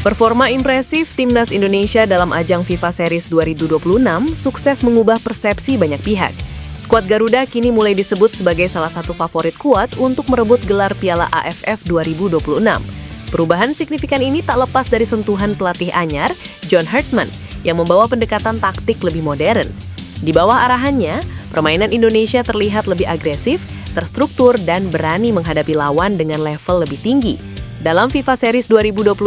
Performa impresif Timnas Indonesia dalam ajang FIFA Series 2026 sukses mengubah persepsi banyak pihak. Skuad Garuda kini mulai disebut sebagai salah satu favorit kuat untuk merebut gelar Piala AFF 2026. Perubahan signifikan ini tak lepas dari sentuhan pelatih anyar, John Hartman, yang membawa pendekatan taktik lebih modern. Di bawah arahannya, permainan Indonesia terlihat lebih agresif, terstruktur, dan berani menghadapi lawan dengan level lebih tinggi. Dalam FIFA Series 2026,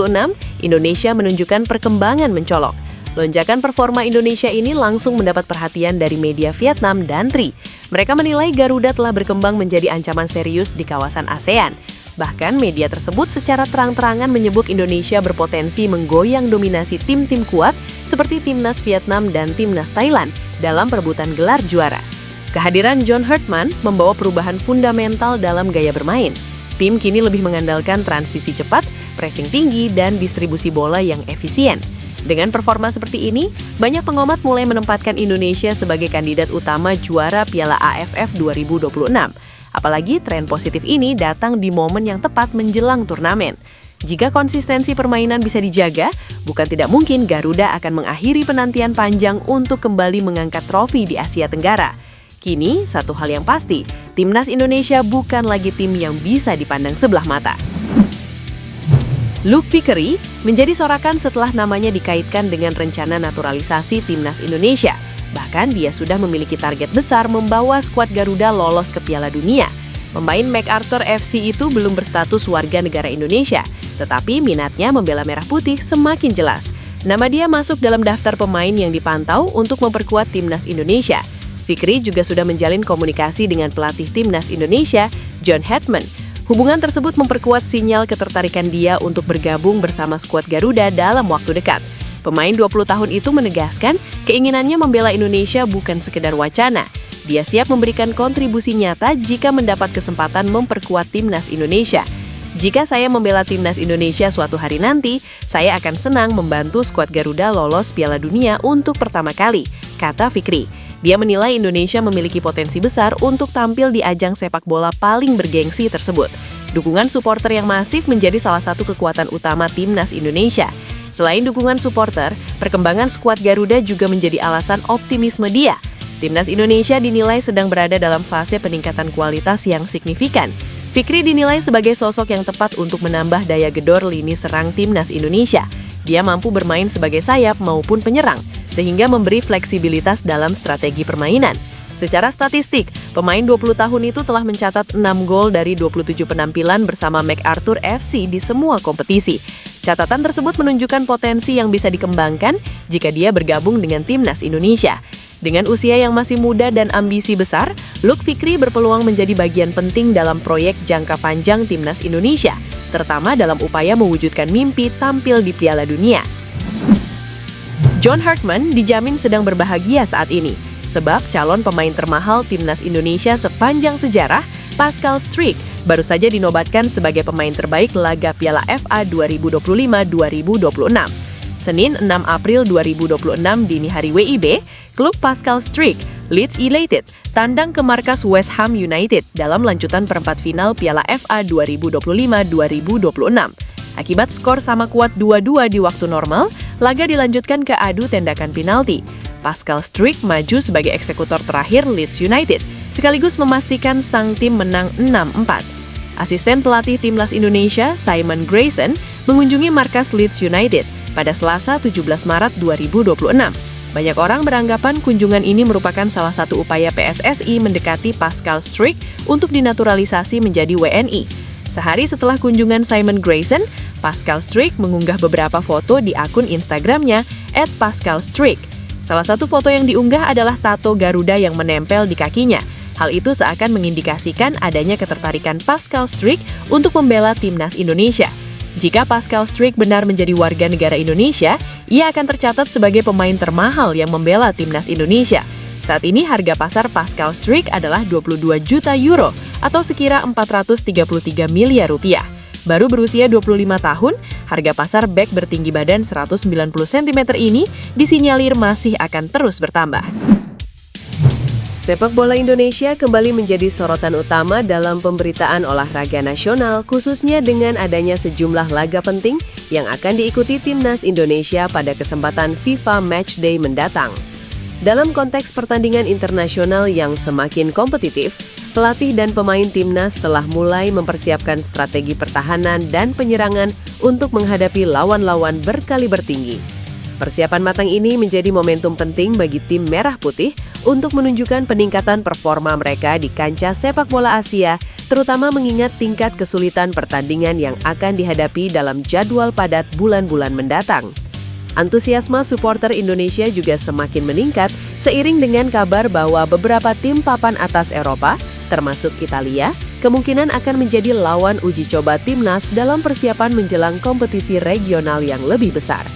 Indonesia menunjukkan perkembangan mencolok. Lonjakan performa Indonesia ini langsung mendapat perhatian dari media Vietnam dan TRI. Mereka menilai Garuda telah berkembang menjadi ancaman serius di kawasan ASEAN. Bahkan media tersebut secara terang-terangan menyebut Indonesia berpotensi menggoyang dominasi tim-tim kuat seperti Timnas Vietnam dan Timnas Thailand dalam perebutan gelar juara. Kehadiran John Hartman membawa perubahan fundamental dalam gaya bermain. Tim kini lebih mengandalkan transisi cepat, pressing tinggi, dan distribusi bola yang efisien. Dengan performa seperti ini, banyak pengamat mulai menempatkan Indonesia sebagai kandidat utama juara Piala AFF 2026. Apalagi tren positif ini datang di momen yang tepat menjelang turnamen. Jika konsistensi permainan bisa dijaga, bukan tidak mungkin Garuda akan mengakhiri penantian panjang untuk kembali mengangkat trofi di Asia Tenggara. Kini, satu hal yang pasti, Timnas Indonesia bukan lagi tim yang bisa dipandang sebelah mata. Luke Vickery menjadi sorakan setelah namanya dikaitkan dengan rencana naturalisasi Timnas Indonesia. Bahkan dia sudah memiliki target besar membawa skuad Garuda lolos ke Piala Dunia. Pemain MacArthur FC itu belum berstatus warga negara Indonesia, tetapi minatnya membela merah putih semakin jelas. Nama dia masuk dalam daftar pemain yang dipantau untuk memperkuat Timnas Indonesia. Vickery juga sudah menjalin komunikasi dengan pelatih Timnas Indonesia, John Hartman. Hubungan tersebut memperkuat sinyal ketertarikan dia untuk bergabung bersama skuad Garuda dalam waktu dekat. Pemain 20 tahun itu menegaskan keinginannya membela Indonesia bukan sekedar wacana. Dia siap memberikan kontribusi nyata jika mendapat kesempatan memperkuat Timnas Indonesia. Jika saya membela Timnas Indonesia suatu hari nanti, saya akan senang membantu skuad Garuda lolos Piala Dunia untuk pertama kali, kata Vickery. Dia menilai Indonesia memiliki potensi besar untuk tampil di ajang sepak bola paling bergengsi tersebut. Dukungan supporter yang masif menjadi salah satu kekuatan utama Timnas Indonesia. Selain dukungan supporter, perkembangan skuad Garuda juga menjadi alasan optimisme dia. Timnas Indonesia dinilai sedang berada dalam fase peningkatan kualitas yang signifikan. Vickery dinilai sebagai sosok yang tepat untuk menambah daya gedor lini serang Timnas Indonesia. Dia mampu bermain sebagai sayap maupun penyerang, sehingga memberi fleksibilitas dalam strategi permainan. Secara statistik, pemain 20 tahun itu telah mencatat 6 gol dari 27 penampilan bersama MacArthur FC di semua kompetisi. Catatan tersebut menunjukkan potensi yang bisa dikembangkan jika dia bergabung dengan Timnas Indonesia. Dengan usia yang masih muda dan ambisi besar, Luke Vickery berpeluang menjadi bagian penting dalam proyek jangka panjang Timnas Indonesia, terutama dalam upaya mewujudkan mimpi tampil di Piala Dunia. John Hartman dijamin sedang berbahagia saat ini, sebab calon pemain termahal Timnas Indonesia sepanjang sejarah, Pascal Struijk, baru saja dinobatkan sebagai pemain terbaik laga Piala FA 2025-2026. Senin 6 April 2026 dini hari WIB, klub Pascal Struijk, Leeds United, tandang ke markas West Ham United dalam lanjutan perempat final Piala FA 2025-2026. Akibat skor sama kuat 2-2 di waktu normal, laga dilanjutkan ke adu tendakan penalti. Pascal Struijk maju sebagai eksekutor terakhir Leeds United, sekaligus memastikan sang tim menang 6-4. Asisten pelatih Timnas Indonesia, Simon Grayson, mengunjungi markas Leeds United pada Selasa 17 Maret 2026. Banyak orang beranggapan kunjungan ini merupakan salah satu upaya PSSI mendekati Pascal Struijk untuk dinaturalisasi menjadi WNI. Sehari setelah kunjungan Simon Grayson, Pascal Struijk mengunggah beberapa foto di akun Instagramnya @pascalstruijk. Salah satu foto yang diunggah adalah tato Garuda yang menempel di kakinya. Hal itu seakan mengindikasikan adanya ketertarikan Pascal Struijk untuk membela Timnas Indonesia. Jika Pascal Struijk benar menjadi warga negara Indonesia, ia akan tercatat sebagai pemain termahal yang membela Timnas Indonesia. Saat ini harga pasar Pascal Struijk adalah 22 juta euro atau sekira 433 miliar rupiah. Baru berusia 25 tahun, harga pasar bek bertinggi badan 190 cm ini disinyalir masih akan terus bertambah. Sepak bola Indonesia kembali menjadi sorotan utama dalam pemberitaan olahraga nasional, khususnya dengan adanya sejumlah laga penting yang akan diikuti Timnas Indonesia pada kesempatan FIFA Matchday mendatang. Dalam konteks pertandingan internasional yang semakin kompetitif, pelatih dan pemain Timnas telah mulai mempersiapkan strategi pertahanan dan penyerangan untuk menghadapi lawan-lawan berkaliber tinggi. Persiapan matang ini menjadi momentum penting bagi tim Merah Putih untuk menunjukkan peningkatan performa mereka di kancah sepak bola Asia, terutama mengingat tingkat kesulitan pertandingan yang akan dihadapi dalam jadwal padat bulan-bulan mendatang. Antusiasme supporter Indonesia juga semakin meningkat seiring dengan kabar bahwa beberapa tim papan atas Eropa, termasuk Italia, kemungkinan akan menjadi lawan uji coba Timnas dalam persiapan menjelang kompetisi regional yang lebih besar.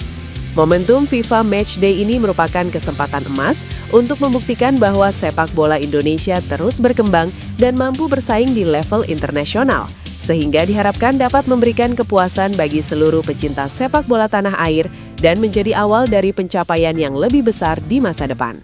Momentum FIFA Matchday ini merupakan kesempatan emas untuk membuktikan bahwa sepak bola Indonesia terus berkembang dan mampu bersaing di level internasional, sehingga diharapkan dapat memberikan kepuasan bagi seluruh pecinta sepak bola tanah air dan menjadi awal dari pencapaian yang lebih besar di masa depan.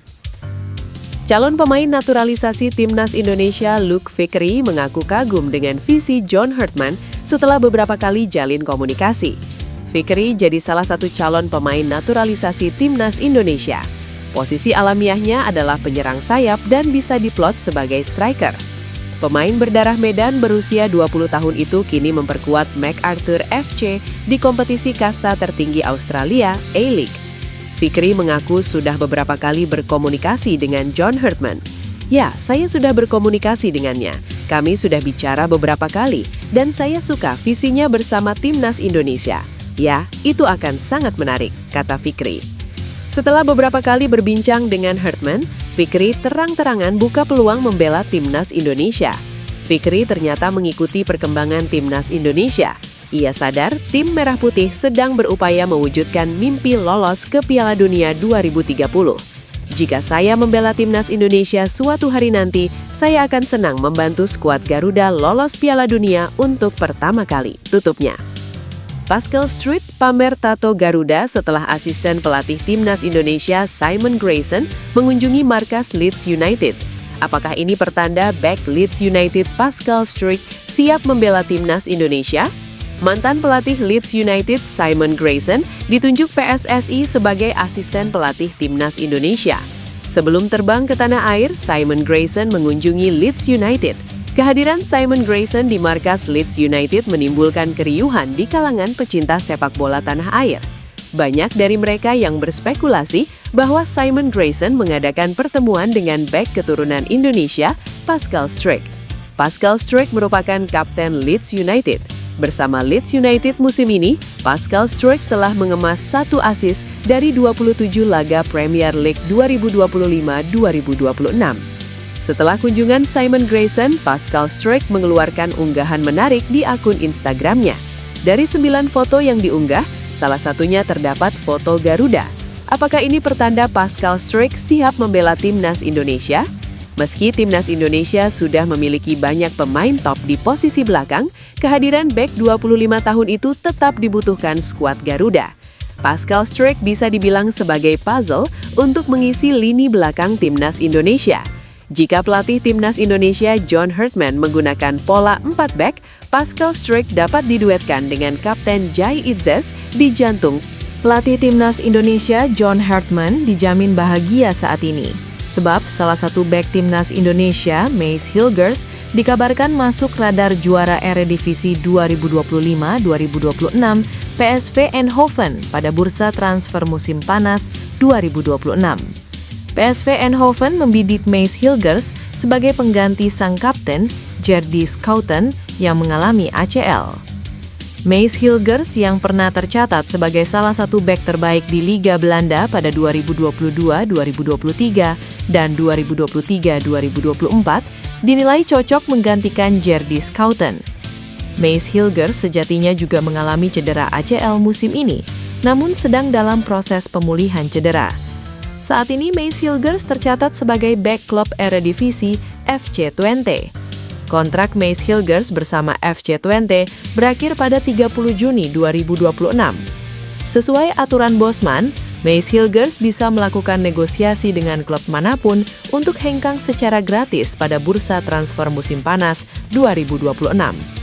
Calon pemain naturalisasi Timnas Indonesia Luke Fikri mengaku kagum dengan visi John Hartman setelah beberapa kali jalin komunikasi. Fikri jadi salah satu calon pemain naturalisasi Timnas Indonesia. Posisi alamiahnya adalah penyerang sayap dan bisa diplot sebagai striker. Pemain berdarah Medan berusia 20 tahun itu kini memperkuat MacArthur FC di kompetisi kasta tertinggi Australia, A-League. Fikri mengaku sudah beberapa kali berkomunikasi dengan John Hartman. Ya, saya sudah berkomunikasi dengannya. Kami sudah bicara beberapa kali dan saya suka visinya bersama Timnas Indonesia. Ya, itu akan sangat menarik, kata Fikri. Setelah beberapa kali berbincang dengan Hartman, Fikri terang-terangan buka peluang membela Timnas Indonesia. Fikri ternyata mengikuti perkembangan Timnas Indonesia. Ia sadar tim Merah Putih sedang berupaya mewujudkan mimpi lolos ke Piala Dunia 2030. Jika saya membela Timnas Indonesia suatu hari nanti, saya akan senang membantu skuad Garuda lolos Piala Dunia untuk pertama kali, tutupnya. Pascal Struijk pamer tato Garuda setelah asisten pelatih Timnas Indonesia Simon Grayson mengunjungi markas Leeds United. Apakah ini pertanda bek Leeds United Pascal Struijk siap membela Timnas Indonesia? Mantan pelatih Leeds United Simon Grayson ditunjuk PSSI sebagai asisten pelatih Timnas Indonesia. Sebelum terbang ke tanah air, Simon Grayson mengunjungi Leeds United. Kehadiran Simon Grayson di markas Leeds United menimbulkan keriuhan di kalangan pecinta sepak bola tanah air. Banyak dari mereka yang berspekulasi bahwa Simon Grayson mengadakan pertemuan dengan bek keturunan Indonesia, Pascal Struijk. Pascal Struijk merupakan kapten Leeds United. Bersama Leeds United musim ini, Pascal Struijk telah mengemas 1 assist dari 27 laga Premier League 2025-2026. Setelah kunjungan Simon Grayson, Pascal Struijk mengeluarkan unggahan menarik di akun Instagramnya. Dari 9 foto yang diunggah, salah satunya terdapat foto Garuda. Apakah ini pertanda Pascal Struijk siap membela Timnas Indonesia? Meski Timnas Indonesia sudah memiliki banyak pemain top di posisi belakang, kehadiran bek 25 tahun itu tetap dibutuhkan skuad Garuda. Pascal Struijk bisa dibilang sebagai puzzle untuk mengisi lini belakang Timnas Indonesia. Jika pelatih Timnas Indonesia John Hartman menggunakan pola 4 back, Pascal Struijk dapat diduetkan dengan Kapten Jai Itzes di jantung. Pelatih Timnas Indonesia John Hartman dijamin bahagia saat ini. Sebab salah satu back Timnas Indonesia, Mace Hilgers, dikabarkan masuk radar juara Eredivisie 2025-2026 PSV Eindhoven pada bursa transfer musim panas 2026. PSV Eindhoven membidik Mace Hilgers sebagai pengganti sang kapten Jerdy Schouten yang mengalami ACL. Mace Hilgers yang pernah tercatat sebagai salah satu bek terbaik di Liga Belanda pada 2022-2023 dan 2023-2024 dinilai cocok menggantikan Jerdy Schouten. Mace Hilgers sejatinya juga mengalami cedera ACL musim ini, namun sedang dalam proses pemulihan cedera. Saat ini Mace Hilgers tercatat sebagai bek klub Eredivisie FC Twente. Kontrak Mace Hilgers bersama FC Twente berakhir pada 30 Juni 2026. Sesuai aturan Bosman, Mace Hilgers bisa melakukan negosiasi dengan klub manapun untuk hengkang secara gratis pada bursa transfer musim panas 2026.